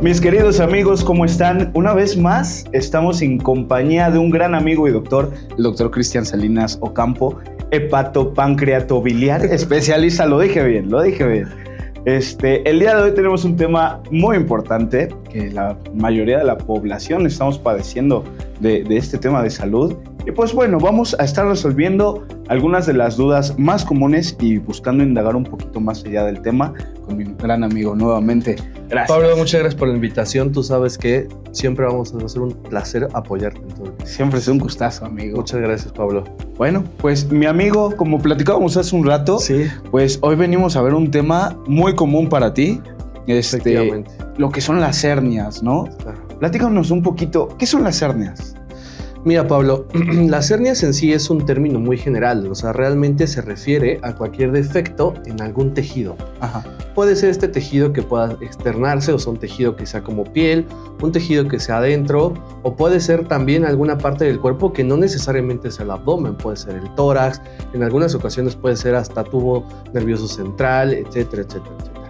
Mis queridos amigos, ¿cómo están? Una vez más, estamos en compañía de un gran amigo y doctor, el doctor Cristian Salinas Ocampo, hepatopancreatobiliar, especialista, lo dije bien. El día de hoy tenemos un tema muy importante, que la mayoría de la población estamos padeciendo de este tema de salud. Y pues bueno, vamos a estar resolviendo algunas de las dudas más comunes y buscando indagar un poquito más allá del tema con mi gran amigo nuevamente. Gracias. Pablo, muchas gracias por la invitación. Tú sabes que siempre vamos a hacer un placer apoyarte en todo. Siempre es un gustazo, amigo. Muchas gracias, Pablo. Bueno, pues mi amigo, como platicábamos hace un rato, sí, pues hoy venimos a ver un tema muy común para ti. Efectivamente. Lo que son las hernias, ¿no? Claro. Platícanos un poquito, ¿qué son las hernias? Mira, Pablo, las hernias en sí es un término muy general, o sea, realmente se refiere a cualquier defecto en algún tejido. Ajá. Puede ser este tejido que pueda externarse, o sea, un tejido que sea como piel, un tejido que sea adentro, o puede ser también alguna parte del cuerpo que no necesariamente sea el abdomen, puede ser el tórax, en algunas ocasiones puede ser hasta tubo nervioso central, etcétera, etcétera, etcétera.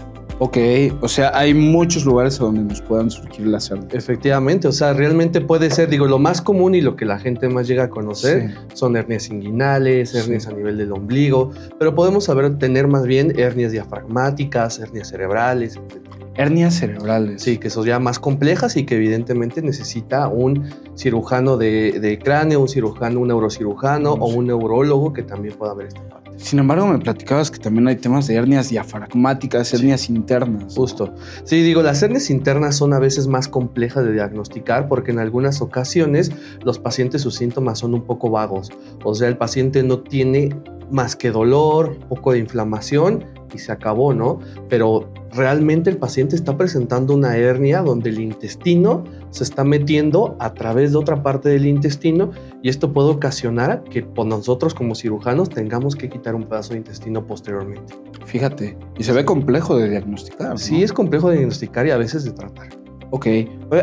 Ok, o sea, hay muchos lugares donde nos puedan surgir las hernias. Efectivamente, o sea, realmente puede ser, lo más común y lo que la gente más llega a conocer son hernias inguinales, hernias a nivel del ombligo, pero podemos tener más bien hernias diafragmáticas, hernias cerebrales, etc. Hernias cerebrales. Sí, que son ya más complejas y que evidentemente necesita un cirujano de cráneo, un neurocirujano o un neurólogo que también pueda ver esta parte. Sin embargo, me platicabas que también hay temas de hernias diafragmáticas, hernias internas. Justo. Sí, las hernias internas son a veces más complejas de diagnosticar porque en algunas ocasiones los pacientes sus síntomas son un poco vagos. O sea, el paciente no tiene más que dolor, un poco de inflamación y se acabó, ¿no? Pero realmente el paciente está presentando una hernia donde el intestino se está metiendo a través de otra parte del intestino y esto puede ocasionar que nosotros como cirujanos tengamos que quitar un pedazo de intestino posteriormente. Fíjate, y se ve complejo de diagnosticar, ¿no? Sí, es complejo de diagnosticar y a veces de tratar. Ok,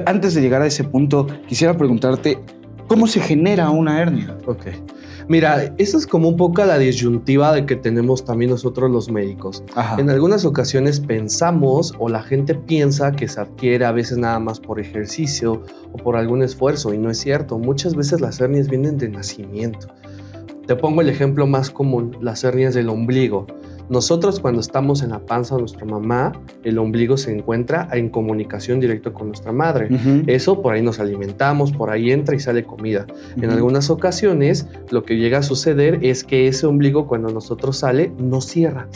antes de llegar a ese punto, quisiera preguntarte, ¿cómo se genera una hernia? Ok. Mira, eso es como un poco la disyuntiva de que tenemos también nosotros los médicos. Ajá. En algunas ocasiones pensamos o la gente piensa que se adquiere a veces nada más por ejercicio o por algún esfuerzo y no es cierto. Muchas veces las hernias vienen de nacimiento. Te pongo el ejemplo más común, las hernias del ombligo. Nosotros cuando estamos en la panza de nuestra mamá, el ombligo se encuentra en comunicación directa con nuestra madre. Eso por ahí nos alimentamos, por ahí entra y sale comida. En algunas ocasiones lo que llega a suceder es que ese ombligo cuando nosotros no cierra.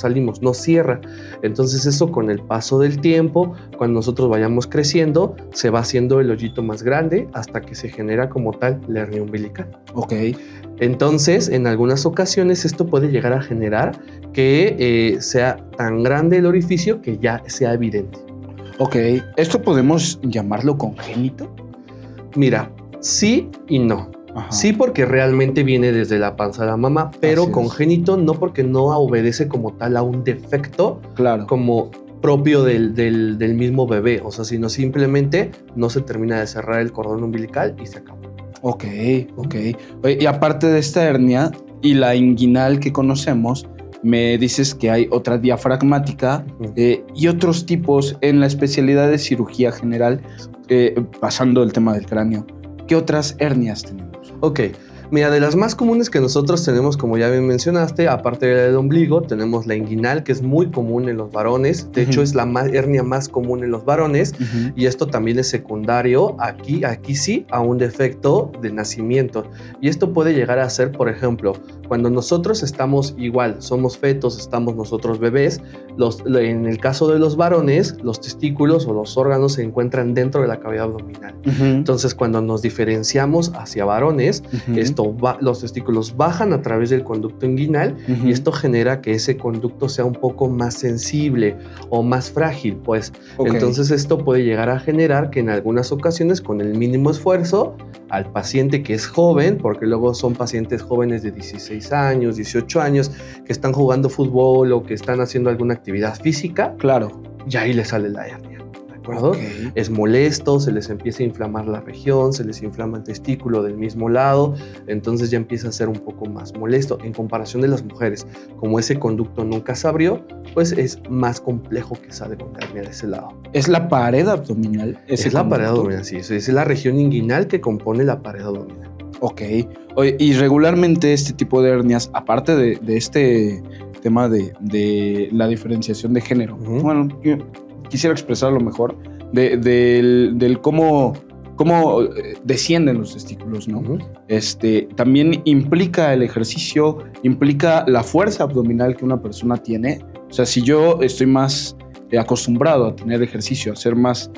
Entonces eso con el paso del tiempo, cuando nosotros vayamos creciendo, se va haciendo el hoyito más grande hasta que se genera como tal la hernia umbilical. Ok. Entonces, en algunas ocasiones esto puede llegar a generar que sea tan grande el orificio que ya sea evidente. Ok, ¿esto podemos llamarlo congénito? Mira, sí y no. Ajá. Sí, porque realmente viene desde la panza de la mamá, pero congénito no, porque no obedece como tal a un defecto, claro, como propio del mismo bebé, o sea, sino simplemente no se termina de cerrar el cordón umbilical y se acabó. Ok. Y aparte de esta hernia y la inguinal que conocemos, me dices que hay otra diafragmática y otros tipos en la especialidad de cirugía general, pasando el tema del cráneo. ¿Qué otras hernias tenemos? Ok, mira, de las más comunes que nosotros tenemos, como ya bien mencionaste, aparte del ombligo, tenemos la inguinal, que es muy común en los varones. De hecho, es la hernia más común en los varones y esto también es secundario, aquí sí, a un defecto de nacimiento. Y esto puede llegar a ser, por ejemplo, cuando nosotros estamos igual, somos fetos, estamos nosotros bebés, en el caso de los varones, los testículos o los órganos se encuentran dentro de la cavidad abdominal. Entonces, cuando nos diferenciamos hacia varones, los testículos bajan a través del conducto inguinal y esto genera que ese conducto sea un poco más sensible o más frágil, pues. Entonces, esto puede llegar a generar que en algunas ocasiones, con el mínimo esfuerzo, al paciente que es joven, porque luego son pacientes jóvenes de 16 años, 18 años, que están jugando fútbol o que están haciendo alguna actividad física, claro, y ahí le sale la hernia. acuerdo? Okay. Es molesto, se les empieza a inflamar la región, se les inflama el testículo del mismo lado, entonces ya empieza a ser un poco más molesto. En comparación de las mujeres, como ese conducto nunca se abrió, pues es más complejo que salga una hernia de ese lado. ¿Es la pared abdominal? Es la pared abdominal, sí. Es la región inguinal que compone la pared abdominal. Ok. Oye, y regularmente este tipo de hernias, aparte de este tema de la diferenciación de género, bueno, yo quisiera expresarlo mejor, del cómo descienden los testículos, ¿no? También implica el ejercicio, implica la fuerza abdominal que una persona tiene. O sea, si yo estoy más acostumbrado a tener ejercicio, a ser más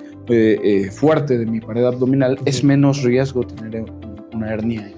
fuerte de mi pared abdominal, es menos riesgo tener una hernia.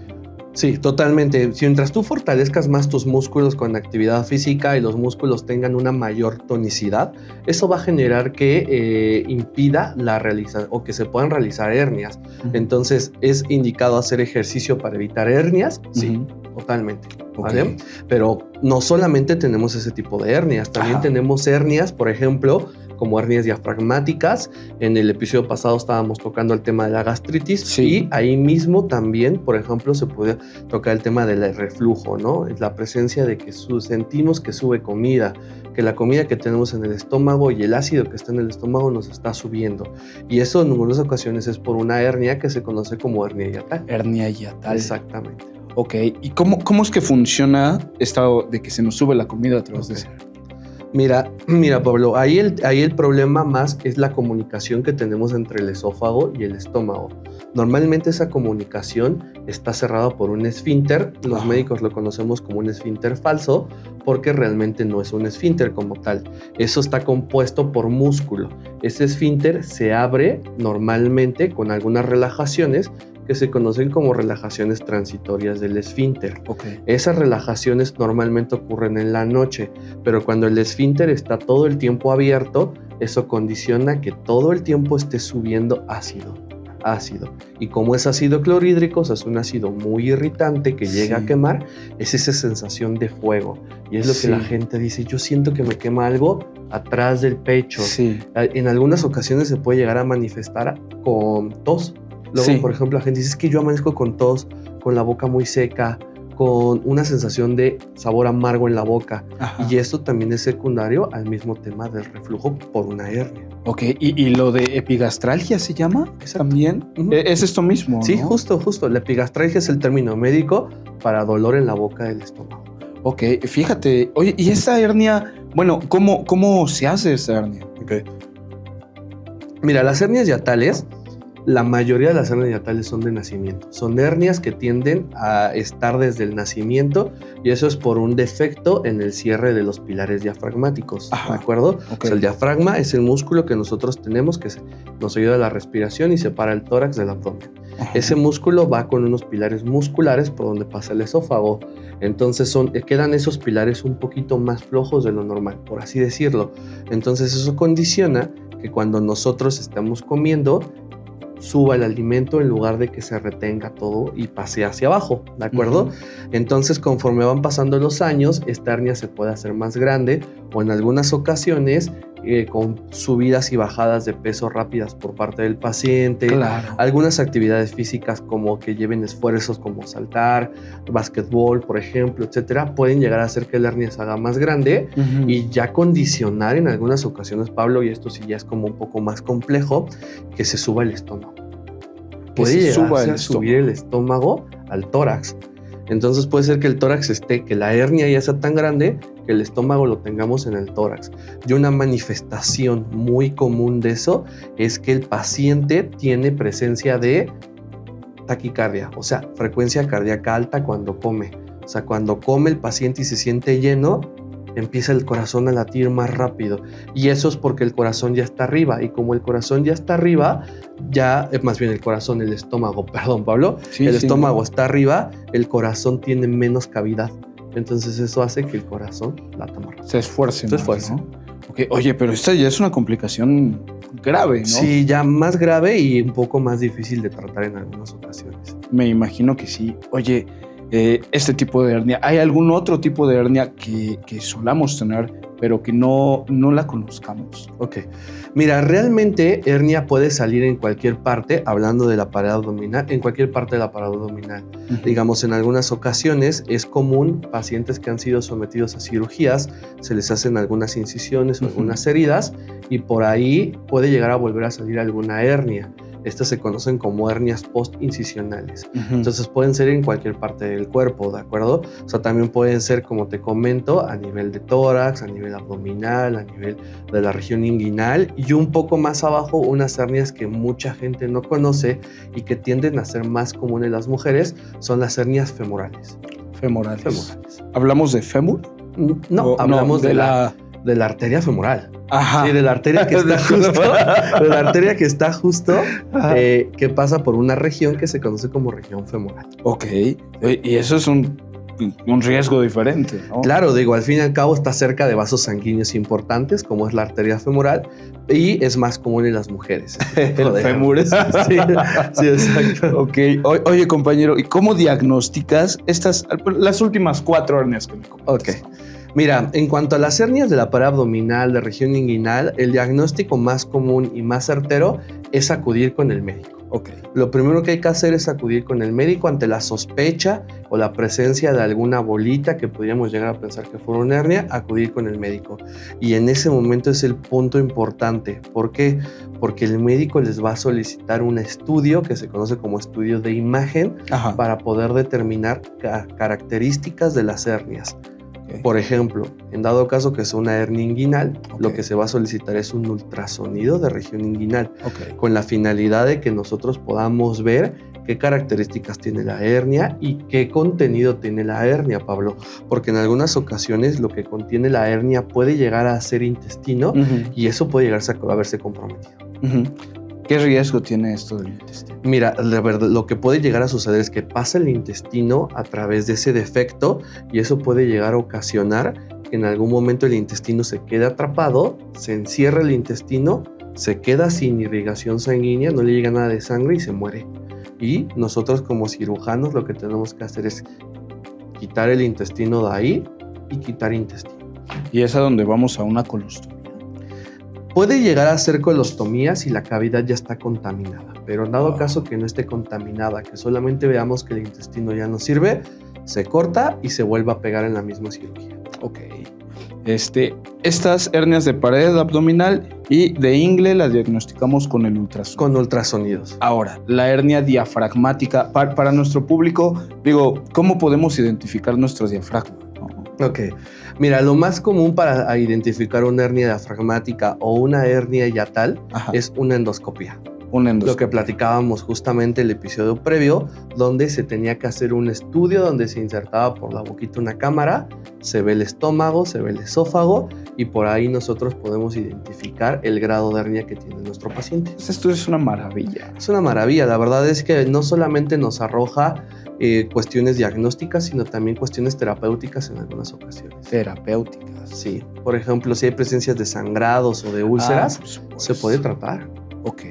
Sí, totalmente. Si mientras tú fortalezcas más tus músculos con actividad física y los músculos tengan una mayor tonicidad, eso va a generar que impida la realización o que se puedan realizar hernias. Entonces, ¿es indicado hacer ejercicio para evitar hernias? Sí, totalmente. ¿Vale? Okay. Pero no solamente tenemos ese tipo de hernias, también tenemos hernias, por ejemplo, como hernias diafragmáticas. En el episodio pasado estábamos tocando el tema de la gastritis y ahí mismo también, por ejemplo, se puede tocar el tema del reflujo, ¿no? Es la presencia de que sentimos que sube comida, que la comida que tenemos en el estómago y el ácido que está en el estómago nos está subiendo. Y eso en algunas ocasiones es por una hernia que se conoce como hernia hiatal. Hernia hiatal. Exactamente. Ok, ¿y cómo es que funciona esto de que se nos sube la comida a través de esa hernia? Mira, Pablo, ahí el problema más es la comunicación que tenemos entre el esófago y el estómago. Normalmente esa comunicación está cerrada por un esfínter. Los médicos lo conocemos como un esfínter falso porque realmente no es un esfínter como tal. Eso está compuesto por músculo. Ese esfínter se abre normalmente con algunas relajaciones que se conocen como relajaciones transitorias del esfínter. Okay. Esas relajaciones normalmente ocurren en la noche, pero cuando el esfínter está todo el tiempo abierto, eso condiciona que todo el tiempo esté subiendo ácido. Y como es ácido clorhídrico, o sea, es un ácido muy irritante que llega a quemar, es esa sensación de fuego. Y es lo que la gente dice, yo siento que me quema algo atrás del pecho. Sí. En algunas ocasiones se puede llegar a manifestar con tos. Luego, por ejemplo, la gente dice, es que yo amanezco con tos, con la boca muy seca, con una sensación de sabor amargo en la boca. Y esto también es secundario al mismo tema del reflujo por una hernia. Ok, ¿y lo de epigastralgia se llama? ¿También? Es esto mismo, ¿no? Sí, justo. La epigastralgia es el término médico para dolor en la boca del estómago. Ok, fíjate. Oye, ¿y esta hernia, bueno, cómo se hace esta hernia? Okay. Mira, las hernias hiatales, la mayoría de las hernias hiatales son de nacimiento. Son hernias que tienden a estar desde el nacimiento y eso es por un defecto en el cierre de los pilares diafragmáticos. ¿De acuerdo? Okay. O sea, el diafragma es el músculo que nosotros tenemos que nos ayuda a la respiración y separa el tórax del abdomen. Ese músculo va con unos pilares musculares por donde pasa el esófago. Entonces quedan esos pilares un poquito más flojos de lo normal, por así decirlo. Entonces eso condiciona que cuando nosotros estamos comiendo, suba el alimento en lugar de que se retenga todo y pase hacia abajo, ¿de acuerdo? Entonces, conforme van pasando los años, esta hernia se puede hacer más grande o en algunas ocasiones con subidas y bajadas de peso rápidas por parte del paciente. Claro. Algunas actividades físicas como que lleven esfuerzos como saltar, básquetbol, por ejemplo, etcétera, pueden llegar a hacer que la hernia se haga más grande y ya condicionar en algunas ocasiones, Pablo, y esto sí ya es como un poco más complejo, que se suba el estómago. Puede llegar a subir el estómago al tórax. Entonces puede ser que el tórax que la hernia ya sea tan grande que el estómago lo tengamos en el tórax. Y una manifestación muy común de eso es que el paciente tiene presencia de taquicardia, o sea, frecuencia cardíaca alta cuando come. O sea, cuando come el paciente y se siente lleno, empieza el corazón a latir más rápido. Y eso es porque el corazón ya está arriba. Y como el corazón ya está arriba, el estómago, perdón, Pablo. El estómago está arriba, el corazón tiene menos cavidad. Entonces eso hace que el corazón lata más rápido. Se esfuerce. ¿No? Okay. Oye, pero esta ya es una complicación grave, ¿no? Sí, ya más grave y un poco más difícil de tratar en algunas ocasiones. Me imagino que sí. Oye, este tipo de hernia, ¿hay algún otro tipo de hernia que solamos tener pero que no la conozcamos? Ok. Mira, realmente hernia puede salir en cualquier parte, hablando de la pared abdominal, en cualquier parte de la pared abdominal. Digamos, en algunas ocasiones es común pacientes que han sido sometidos a cirugías, se les hacen algunas incisiones o algunas heridas y por ahí puede llegar a volver a salir alguna hernia. Estas se conocen como hernias post-incisionales. Entonces pueden ser en cualquier parte del cuerpo, ¿de acuerdo? O sea, también pueden ser, como te comento, a nivel de tórax, a nivel abdominal, a nivel de la región inguinal y un poco más abajo unas hernias que mucha gente no conoce y que tienden a ser más comunes en las mujeres son las hernias femorales. Femorales. ¿Hablamos de fémur? No, hablamos de la arteria femoral. Ajá. Sí, de la arteria que está justo, que pasa por una región que se conoce como región femoral. Ok, y eso es un riesgo diferente, ¿no? Claro, digo, al fin y al cabo está cerca de vasos sanguíneos importantes, como es la arteria femoral, y es más común en las mujeres. El fémur. Sí, exacto. Ok, oye compañero, ¿y cómo diagnosticas las últimas 4 hernias que me comentas? Ok. Mira, en cuanto a las hernias de la pared abdominal, de región inguinal, el diagnóstico más común y más certero es acudir con el médico. Ok. Lo primero que hay que hacer es acudir con el médico ante la sospecha o la presencia de alguna bolita que podríamos llegar a pensar que fuera una hernia, acudir con el médico. Y en ese momento es el punto importante. ¿Por qué? Porque el médico les va a solicitar un estudio que se conoce como estudio de imagen para poder determinar características de las hernias. Okay. Por ejemplo, en dado caso que sea una hernia inguinal, lo que se va a solicitar es un ultrasonido de región inguinal, con la finalidad de que nosotros podamos ver qué características tiene la hernia y qué contenido tiene la hernia, Pablo, porque en algunas ocasiones lo que contiene la hernia puede llegar a ser intestino y eso puede llegar a verse comprometido. ¿Qué riesgo tiene esto del intestino? Mira, la verdad, lo que puede llegar a suceder es que pasa el intestino a través de ese defecto y eso puede llegar a ocasionar que en algún momento el intestino se quede atrapado, se encierra el intestino, se queda sin irrigación sanguínea, no le llega nada de sangre y se muere. Y nosotros como cirujanos lo que tenemos que hacer es quitar el intestino de ahí y quitar intestino. ¿Y es a donde vamos a una colostomía? Puede llegar a ser colostomía si la cavidad ya está contaminada, pero en dado caso que no esté contaminada, que solamente veamos que el intestino ya no sirve, se corta y se vuelve a pegar en la misma cirugía. Ok. Estas hernias de pared abdominal y de ingle las diagnosticamos con el ultrasonido. Con ultrasonidos. Ahora, la hernia diafragmática, para nuestro público, digo, ¿cómo podemos identificar nuestro diafragma? Ok, mira, lo más común para identificar una hernia diafragmática o una hernia hiatal es una endoscopia. Lo que platicábamos justamente el episodio previo, donde se tenía que hacer un estudio donde se insertaba por la boquita una cámara, se ve el estómago, se ve el esófago y por ahí nosotros podemos identificar el grado de hernia que tiene nuestro paciente. Esto es una maravilla. Es una maravilla, la verdad es que no solamente nos arroja cuestiones diagnósticas, sino también cuestiones terapéuticas en algunas ocasiones. Terapéuticas. Sí, por ejemplo, si hay presencias de sangrados o de úlceras, se puede tratar. Ok,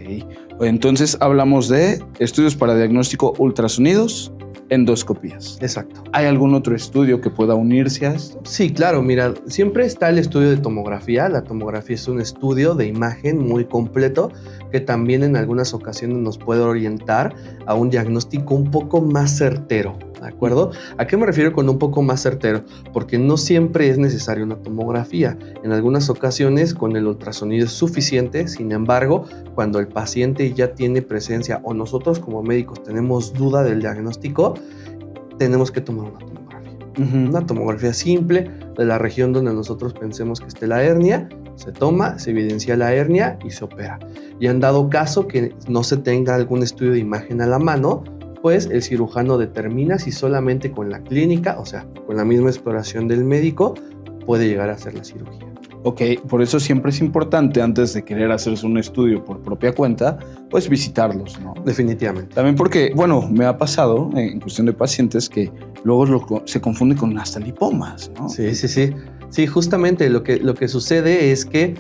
entonces hablamos de estudios para diagnóstico, ultrasonidos, endoscopías. Exacto. ¿Hay algún otro estudio que pueda unirse a esto? Sí, claro, mira, siempre está el estudio de tomografía. La tomografía es un estudio de imagen muy completo que también en algunas ocasiones nos puede orientar a un diagnóstico un poco más certero, ¿de acuerdo? ¿A qué me refiero con un poco más certero? Porque no siempre es necesaria una tomografía. En algunas ocasiones con el ultrasonido es suficiente, sin embargo, cuando el paciente ya tiene presencia o nosotros como médicos tenemos duda del diagnóstico, tenemos que tomar una tomografía. Una tomografía simple de la región donde nosotros pensemos que esté la hernia, se toma, se evidencia la hernia y se opera. Y en dado caso que no se tenga algún estudio de imagen a la mano, pues el cirujano determina si solamente con la clínica, o sea, con la misma exploración del médico, puede llegar a hacer la cirugía. Ok, por eso siempre es importante, antes de querer hacerse un estudio por propia cuenta, pues visitarlos, ¿no? Definitivamente. También porque, bueno, me ha pasado en cuestión de pacientes que luego se confunde con hasta lipomas, ¿no? Sí. Sí, justamente lo que sucede es que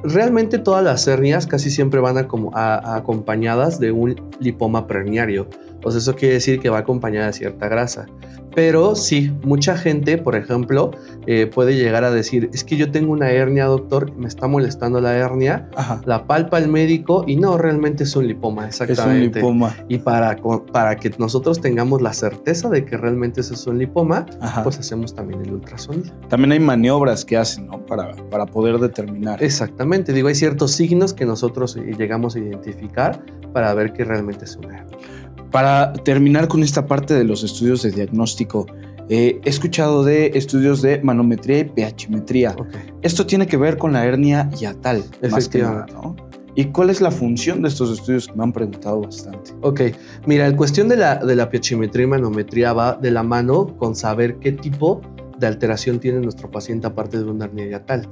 realmente todas las hernias casi siempre van acompañadas de un lipoma preherniario. Pues eso quiere decir que va acompañada de cierta grasa. Pero sí, mucha gente, por ejemplo, puede llegar a decir, es que yo tengo una hernia, doctor, me está molestando la hernia, la palpa el médico y no, realmente es un lipoma, exactamente. Es un lipoma. Y para que nosotros tengamos la certeza de que realmente eso es un lipoma, pues hacemos también el ultrasonido. También hay maniobras que hacen, ¿no? Para poder determinar. Exactamente, digo, hay ciertos signos que nosotros llegamos a identificar para ver que realmente es una hernia. Para terminar con esta parte de los estudios de diagnóstico, he escuchado de estudios de manometría y pHmetría. Esto tiene que ver con la hernia hiatal, más que nada, ¿no? ¿Y cuál es la función de estos estudios que me han preguntado bastante? Ok, mira, la cuestión de la pHmetría y manometría va de la mano con saber qué tipo de alteración tiene nuestro paciente aparte de una hernia hiatal.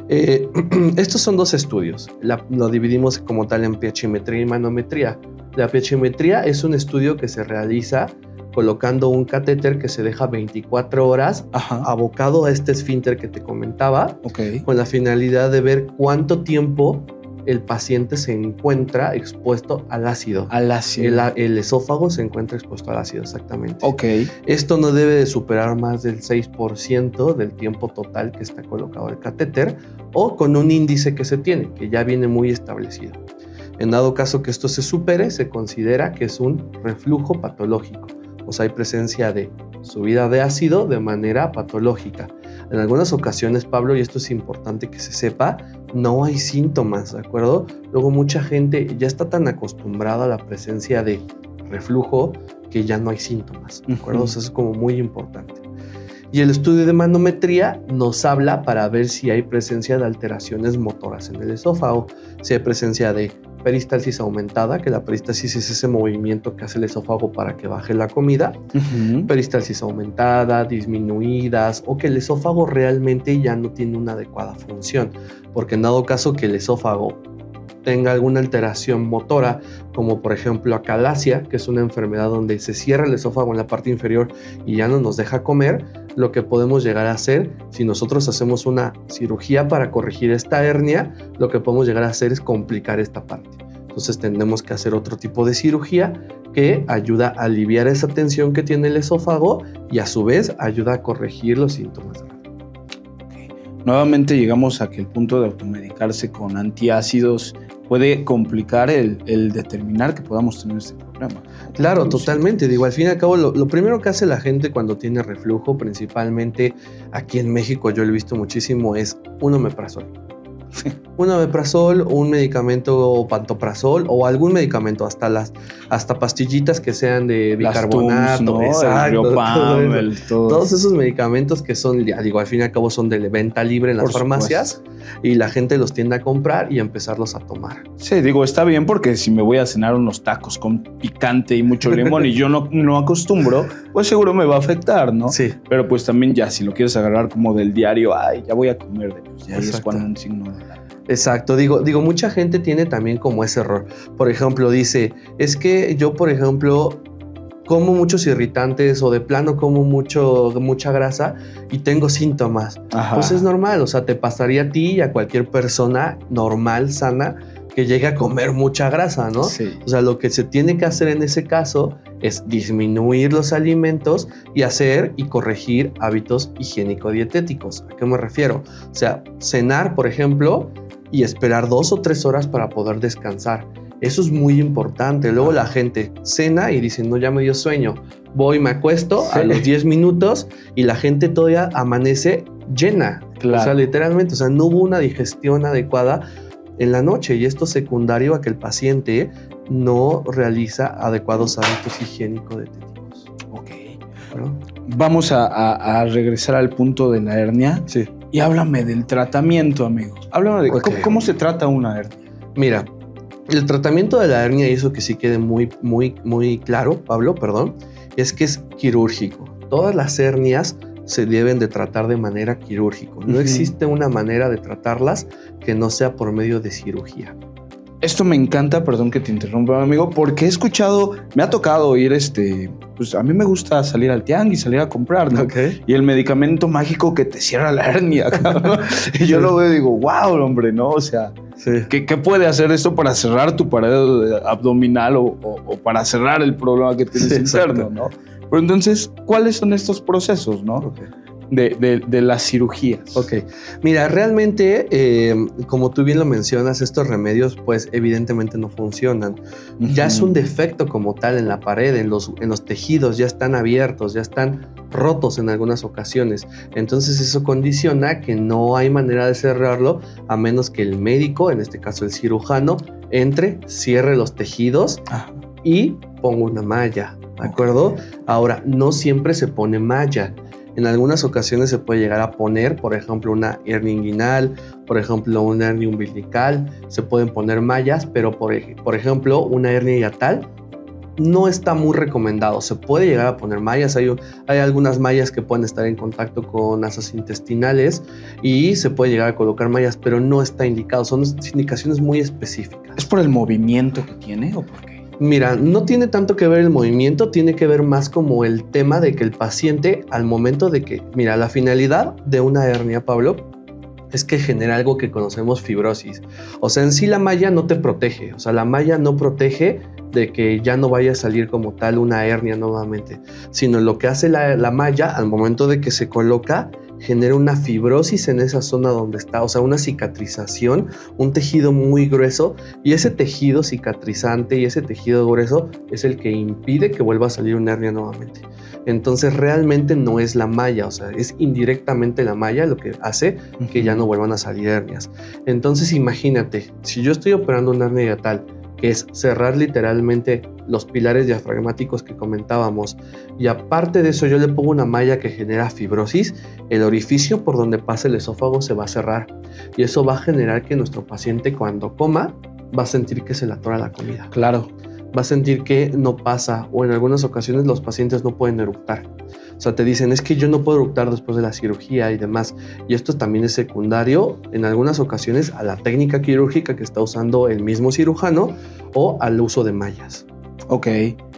Estos son dos estudios. Lo dividimos como tal en pHmetría y manometría. La pHmetría es un estudio que se realiza colocando un catéter que se deja 24 horas abocado a este esfínter que te comentaba, con la finalidad de ver cuánto tiempo el paciente se encuentra expuesto al ácido. Al ácido. El esófago se encuentra expuesto al ácido, exactamente. Ok. Esto no debe de superar más del 6% del tiempo total que está colocado el catéter o con un índice que se tiene, que ya viene muy establecido. En dado caso que esto se supere, se considera que es un reflujo patológico. O sea, hay presencia de subida de ácido de manera patológica. En algunas ocasiones, Pablo, y esto es importante que se sepa, no hay síntomas, ¿de acuerdo? Luego mucha gente ya está tan acostumbrada a la presencia de reflujo que ya no hay síntomas, ¿de acuerdo? O sea, eso es como muy importante. Y el estudio de manometría nos habla para ver si hay presencia de alteraciones motoras en el esófago, si hay presencia de peristalsis aumentada, que la peristalsis es ese movimiento que hace el esófago para que baje la comida, peristalsis aumentada, disminuidas, o que el esófago realmente ya no tiene una adecuada función, porque en dado caso que el esófago tenga alguna alteración motora, como por ejemplo acalasia, que es una enfermedad donde se cierra el esófago en la parte inferior y ya no nos deja comer, lo que podemos llegar a hacer, si nosotros hacemos una cirugía para corregir esta hernia, lo que podemos llegar a hacer es complicar esta parte. Entonces tendremos que hacer otro tipo de cirugía que ayuda a aliviar esa tensión que tiene el esófago y a su vez ayuda a corregir los síntomas. Nuevamente llegamos a que el punto de automedicarse con antiácidos puede complicar el determinar que podamos tener este problema. Claro, totalmente. Digo, al fin y al cabo, lo primero que hace la gente cuando tiene reflujo, principalmente aquí en México, yo lo he visto muchísimo, es un omeprazol. Un omeprazol, un medicamento pantoprazol o algún medicamento, hasta pastillitas que sean de bicarbonato, ¿no? Exacto, el Riopam, todos esos medicamentos que son, digo, al fin y al cabo son de venta libre en las farmacias y la gente los tiende a comprar y a empezarlos a tomar. Sí, digo, está bien porque si me voy a cenar unos tacos con picante y mucho limón y yo no acostumbro, pues seguro me va a afectar, ¿no? Sí. Pero pues también ya, si lo quieres agarrar como del diario, ya voy a comer, pues ya es cuando un signo de la... Exacto, digo, mucha gente tiene también como ese error. Por ejemplo, dice, es que yo, por ejemplo, como muchos irritantes o de plano como mucha grasa y tengo síntomas. Pues es normal, o sea, te pasaría a ti y a cualquier persona normal, sana, que llegue a comer mucha grasa, ¿no? Sí. O sea, lo que se tiene que hacer en ese caso es disminuir los alimentos y hacer y corregir hábitos higiénico-dietéticos. ¿A qué me refiero? O sea, cenar, por ejemplo, y esperar 2 o 3 horas para poder descansar. Eso es muy importante. Luego la gente cena y dice, no, ya me dio sueño. Voy, me acuesto a los 10 minutos y la gente todavía amanece llena. Claro. O sea, literalmente, o sea, no hubo una digestión adecuada en la noche y esto es secundario a que el paciente no realiza adecuados hábitos higiénico-dietéticos. Ok. ¿No? Vamos a regresar al punto de la hernia. Sí. Y háblame del tratamiento, amigo. Háblame de cómo se trata una hernia. Mira, el tratamiento de la hernia, y eso que sí quede muy claro, Pablo, es que es quirúrgico. Todas las hernias se deben de tratar de manera quirúrgica. No existe una manera de tratarlas que no sea por medio de cirugía. esto me encanta, perdón que te interrumpa, amigo, porque he escuchado, me ha tocado ir, pues a mí me gusta salir al tianguis, salir a comprar, ¿no? Okay. Y el medicamento mágico que te cierra la hernia, cabrón. Y yo lo veo y digo, wow, hombre, ¿no? O sea, Sí. ¿qué puede hacer esto para cerrar tu pared abdominal o para cerrar el problema que tienes interno, ¿no? Pero entonces, ¿cuáles son estos procesos, no? Okay. De las cirugías. Ok, mira, realmente, como tú bien lo mencionas, estos remedios pues evidentemente no funcionan. Ya es un defecto como tal en la pared, en los tejidos, ya están abiertos, ya están rotos en algunas ocasiones. Entonces eso condiciona que no hay manera de cerrarlo a menos que el médico, en este caso el cirujano, entre, cierre los tejidos y ponga una malla, ¿de acuerdo? Ahora, no siempre se pone malla. En algunas ocasiones se puede llegar a poner, por ejemplo, una hernia inguinal, por ejemplo, una hernia umbilical, se pueden poner mallas, pero por ejemplo, una hernia hiatal no está muy recomendado. Se puede llegar a poner mallas, hay algunas mallas que pueden estar en contacto con asas intestinales y se puede llegar a colocar mallas, pero no está indicado, son indicaciones muy específicas. ¿Es por el movimiento que tiene o por qué? Mira, no tiene tanto que ver el movimiento, tiene que ver más como el tema de que el paciente al momento de que, mira, la finalidad de una hernia, Pablo, es que genera algo que conocemos fibrosis. O sea, en sí la malla no te protege, o sea, la malla no protege de que ya no vaya a salir como tal una hernia nuevamente, sino lo que hace la malla al momento de que se coloca genera una fibrosis en esa zona donde está, o sea, una cicatrización, un tejido muy grueso, y ese tejido cicatrizante y ese tejido grueso es el que impide que vuelva a salir una hernia nuevamente. Entonces realmente no es la malla, o sea, es indirectamente la malla lo que hace que ya no vuelvan a salir hernias. Entonces imagínate, si yo estoy operando una hernia hiatal, que es cerrar literalmente los pilares diafragmáticos que comentábamos, y aparte de eso yo le pongo una malla que genera fibrosis, el orificio por donde pasa el esófago se va a cerrar y eso va a generar que nuestro paciente cuando coma va a sentir que se le atora la comida. Claro. Va a sentir que no pasa, o en algunas ocasiones los pacientes no pueden eructar. O sea, te dicen, es que yo no puedo eructar después de la cirugía y demás. Y esto también es secundario en algunas ocasiones a la técnica quirúrgica que está usando el mismo cirujano o al uso de mallas. Ok,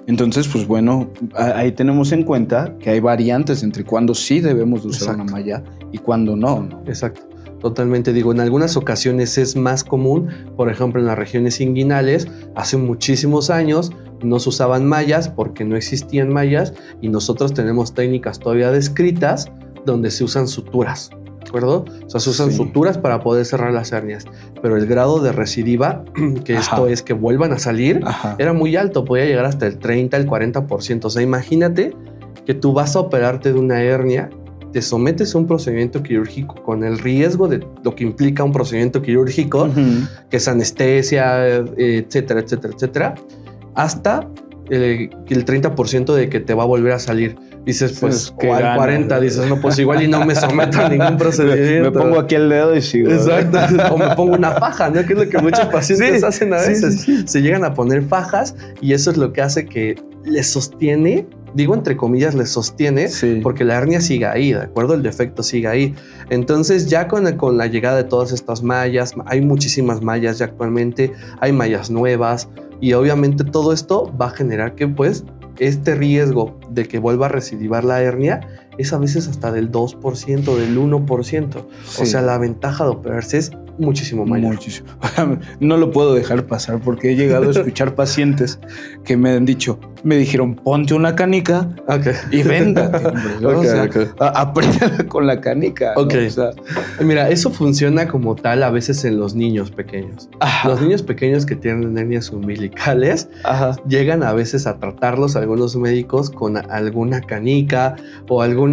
entonces pues bueno, ahí tenemos en cuenta que hay variantes entre cuándo sí debemos de usar una malla y cuándo no, ¿no? Exacto. Totalmente, digo, en algunas ocasiones es más común, por ejemplo en las regiones inguinales, hace muchísimos años no se usaban mallas porque no existían mallas y nosotros tenemos técnicas todavía descritas donde se usan suturas, ¿de acuerdo? O sea, se usan suturas para poder cerrar las hernias, pero el grado de recidiva, que esto es que vuelvan a salir, era muy alto, podía llegar hasta el 30, el 40%. O sea, imagínate que tú vas a operarte de una hernia, te sometes a un procedimiento quirúrgico con el riesgo de lo que implica un procedimiento quirúrgico, que es anestesia, etcétera, etcétera, etcétera, hasta el 30% de que te va a volver a salir. Dices, pues, o al 40%, dices, no, pues igual y no me someto a ningún procedimiento. Me pongo aquí el dedo y sigo. Exacto. O me pongo una faja, ¿no? Que es lo que muchos pacientes hacen a veces. Se llegan a poner fajas y eso es lo que hace que les sostiene, digo entre comillas, les sostiene, porque la hernia sigue ahí, ¿de acuerdo? El defecto sigue ahí. Entonces ya con la llegada de todas estas mallas, hay muchísimas mallas ya actualmente, hay mallas nuevas y obviamente todo esto va a generar que pues este riesgo de que vuelva a recidivar la hernia es a veces hasta del 2%, del 1%. O sea, la ventaja de operarse es muchísimo mayor. Muchísimo. No lo puedo dejar pasar porque he llegado a escuchar pacientes que me han dicho, me dijeron, ponte una canica y véndate, hombre. Apriétala con la canica. ¿No? O sea, mira, eso funciona como tal a veces en los niños pequeños. Los niños pequeños que tienen hernias umbilicales llegan a veces a tratarlos algunos médicos con alguna canica o alguna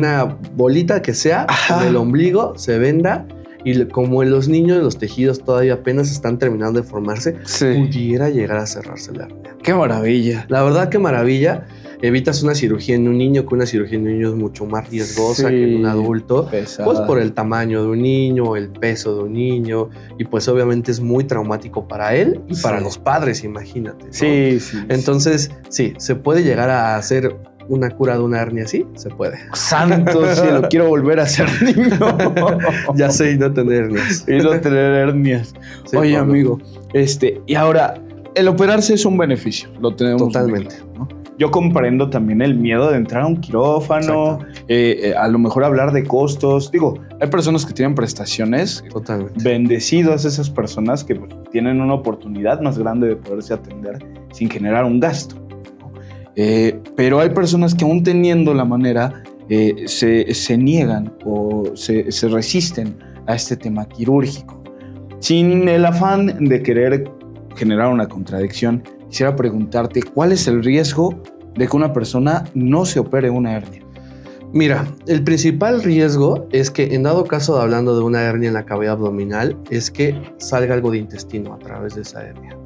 bolita que sea del ombligo, se venda. Y como en los niños los tejidos todavía apenas están terminando de formarse, pudiera llegar a cerrarse la hernia. ¡Qué maravilla! La verdad, qué maravilla. Evitas una cirugía en un niño, que una cirugía en un niño es mucho más riesgosa que en un adulto. Pesada. Pues por el tamaño de un niño, el peso de un niño. Y pues obviamente es muy traumático para él y para los padres, imagínate, ¿no? Sí. Entonces, sí, se puede llegar a hacer una cura de una hernia así, se puede. Santo cielo, quiero volver a ser niño. Ya sé, y no tener hernias. Y no tener hernias. Sí, Oye, Pablo. amigo, y ahora, el operarse es un beneficio, lo tenemos Totalmente. muy claro, ¿no? Yo comprendo también el miedo de entrar a un quirófano, a lo mejor hablar de costos. Digo, hay personas que tienen prestaciones. Totalmente. Bendecidos esas personas que pues, tienen una oportunidad más grande de poderse atender sin generar un gasto, ¿no? Pero hay personas que aún teniendo la manera se niegan o se resisten a este tema quirúrgico. Sin el afán de querer generar una contradicción, quisiera preguntarte, ¿cuál es el riesgo de que una persona no se opere una hernia? Mira, el principal riesgo es que, en dado caso de hablando de una hernia en la cavidad abdominal, es que salga algo de intestino a través de esa hernia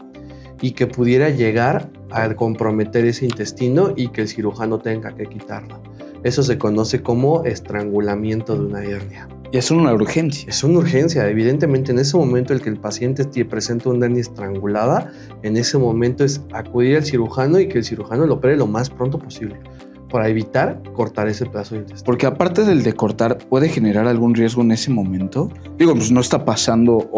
y que pudiera llegar a comprometer ese intestino y que el cirujano tenga que quitarlo. Eso se conoce como estrangulamiento de una hernia. Y es una urgencia. Es una urgencia, evidentemente en ese momento el que el paciente presenta una hernia estrangulada, en ese momento es acudir al cirujano y que el cirujano lo opere lo más pronto posible para evitar cortar ese pedazo de intestino. Porque aparte del de cortar, ¿puede generar algún riesgo en ese momento? Digo, pues no está pasando,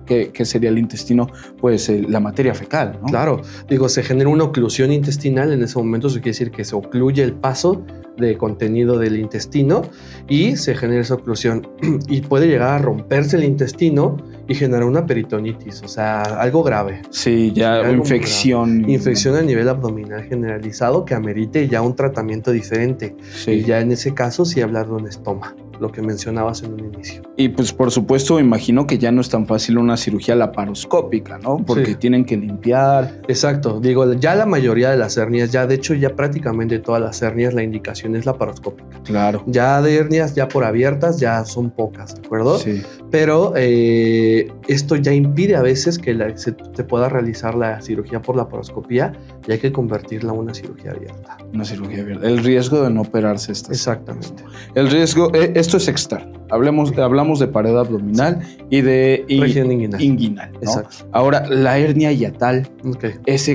¿qué sería el intestino? Pues la materia fecal, ¿no? Claro, digo, se genera una oclusión intestinal, en ese momento eso quiere decir que se ocluye el paso de contenido del intestino y se genera esa oclusión y puede llegar a romperse el intestino y generar una peritonitis, o sea, algo grave. Sí, ya Algo infección. Infección a nivel abdominal generalizado que amerite ya un tratamiento diferente. Sí. Y ya en ese caso sí hablar de un estoma, lo que mencionabas en un inicio. Y pues por supuesto imagino que ya no es tan fácil una cirugía laparoscópica, ¿no? Porque Sí. tienen que limpiar. Exacto, digo, ya la mayoría de las hernias, ya de hecho ya prácticamente todas las hernias la indicación es laparoscópica. Claro. Ya de hernias ya por abiertas ya son pocas, ¿de acuerdo? Sí. Pero esto ya impide a veces que se pueda realizar la cirugía por laparoscopía y hay que convertirla a una cirugía abierta. Una cirugía abierta. El riesgo de no operarse está. Exactamente. El riesgo, esto es externo. Hablamos de pared abdominal y de Región inguinal. ¿no? Exacto. Ahora, la hernia hiatal, Ok.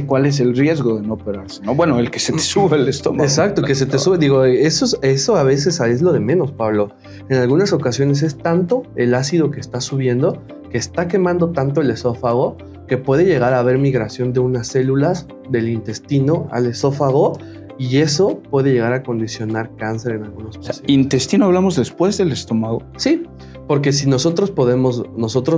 ¿cuál es el riesgo de no operarse? ¿No? Bueno, el que se te sube el estómago. Exacto, que se te sube. Digo, eso a veces es lo de menos, Pablo. En algunas ocasiones es tanto el ácido que está subiendo, que está quemando tanto el esófago, que puede llegar a haber migración de unas células del intestino al esófago y eso puede llegar a condicionar cáncer en algunos O sea, pacientes. intestino hablamos después del estómago. Sí, porque si nosotros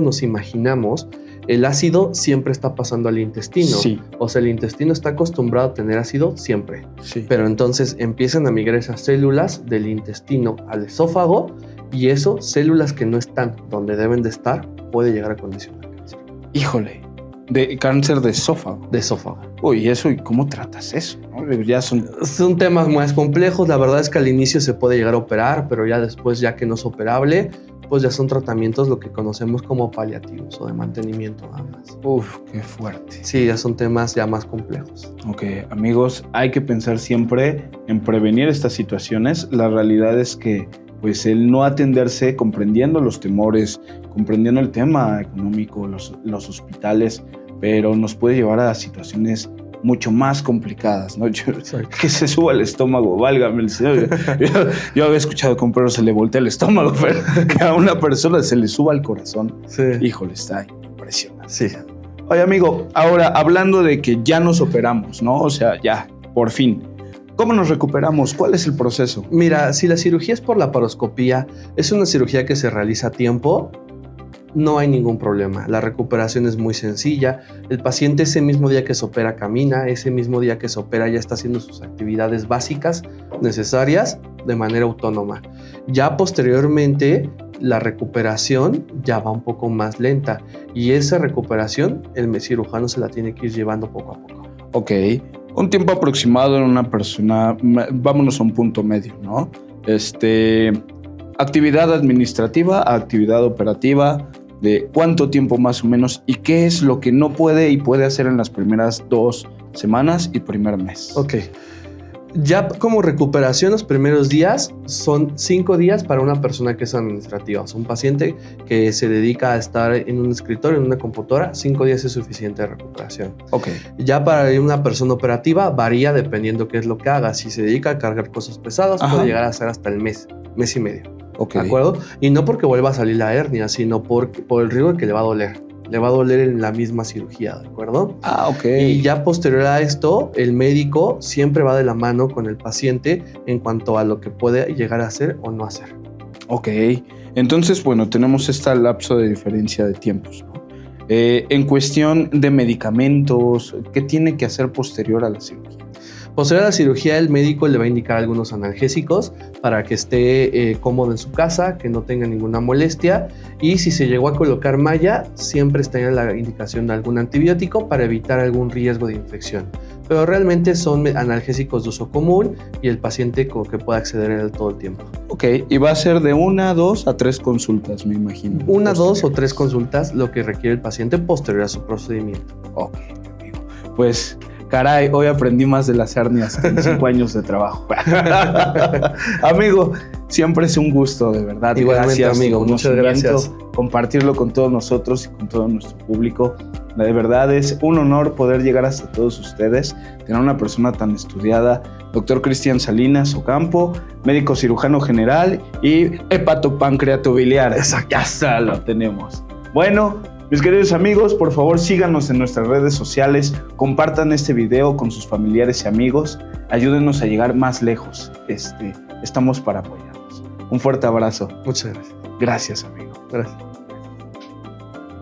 nos imaginamos, el ácido siempre está pasando al intestino. Sí. O sea, el intestino está acostumbrado a tener ácido siempre. Sí. Pero entonces empiezan a migrar esas células del intestino al esófago y eso, células que no están donde deben de estar, puede llegar a condicionar cáncer Híjole, de cáncer de esófago. de esófago. Uy, eso, ¿y cómo tratas eso? ¿No? Ya son... Son temas más complejos, la verdad es que al inicio se puede llegar a operar, pero ya después, ya que no es operable, pues ya son tratamientos lo que conocemos como paliativos o de mantenimiento nada más. Uf, qué fuerte. Sí, ya son temas ya más complejos. Ok, amigos, hay que pensar siempre en prevenir estas situaciones. La realidad es que pues el no atenderse, comprendiendo los temores, comprendiendo el tema económico, los hospitales, pero nos puede llevar a situaciones mucho más complicadas, ¿no? Que se suba el estómago, válgame el Señor. Yo había escuchado que a un perro se le voltea el estómago, pero que a una persona se le suba el corazón. Sí. Híjole, está impresionante. Sí. Oye, amigo, ahora hablando de que ya nos operamos, ¿no? O sea, ya, por fin. ¿Cómo nos recuperamos? ¿Cuál es el proceso? Mira, si la cirugía es por laparoscopía, es una cirugía que se realiza a tiempo, no hay ningún problema. La recuperación es muy sencilla. El paciente ese mismo día que se opera camina, ese mismo día que se opera ya está haciendo sus actividades básicas necesarias de manera autónoma. Ya posteriormente la recuperación ya va un poco más lenta y esa recuperación el cirujano se la tiene que ir llevando poco a poco. Ok, un tiempo aproximado en una persona, vámonos a un punto medio, ¿no? Actividad administrativa a actividad operativa, de cuánto tiempo más o menos y qué es lo que no puede y puede hacer en las primeras 2 semanas y primer mes. Ok. Ya como recuperación, los primeros días son 5 días para una persona que es administrativa. O sea, un paciente que se dedica a estar en un escritorio, en una computadora, 5 días es suficiente de recuperación. Ok. Ya para una persona operativa varía dependiendo qué es lo que haga. Si se dedica a cargar cosas pesadas, puede llegar a ser hasta el mes y medio. Ok. ¿De acuerdo? Y no porque vuelva a salir la hernia, sino por el riesgo de que le va a doler. Le va a doler en la misma cirugía, ¿de acuerdo? Ok. Y ya posterior a esto, el médico siempre va de la mano con el paciente en cuanto a lo que puede llegar a hacer o no hacer. Ok. Entonces, bueno, tenemos este lapso de diferencia de tiempos, ¿no? En cuestión de medicamentos, ¿qué tiene que hacer posterior a la cirugía? Posterior a la cirugía, el médico le va a indicar algunos analgésicos para que esté cómodo en su casa, que no tenga ninguna molestia. Y si se llegó a colocar malla, siempre está en la indicación de algún antibiótico para evitar algún riesgo de infección. Pero realmente son analgésicos de uso común y el paciente como que puede acceder a él todo el tiempo. Ok, y va a ser de 1, 2 a 3 consultas, me imagino. 1, 2 o 3 consultas, lo que requiere el paciente posterior a su procedimiento. Ok, amigo. Pues... caray, hoy aprendí más de las hernias que en 5 años de trabajo. Amigo, siempre es un gusto, de verdad. Igualmente, gracias, amigo, muchas gracias. Compartirlo con todos nosotros y con todo nuestro público. De verdad es un honor poder llegar hasta todos ustedes, tener una persona tan estudiada, doctor Cristian Salinas Ocampo, médico cirujano general y hepatopancreatobiliar. Ya está, lo tenemos. Bueno, mis queridos amigos, por favor síganos en nuestras redes sociales, compartan este video con sus familiares y amigos, ayúdenos a llegar más lejos. Estamos para apoyarnos. Un fuerte abrazo. Muchas gracias. Gracias, amigo. Gracias.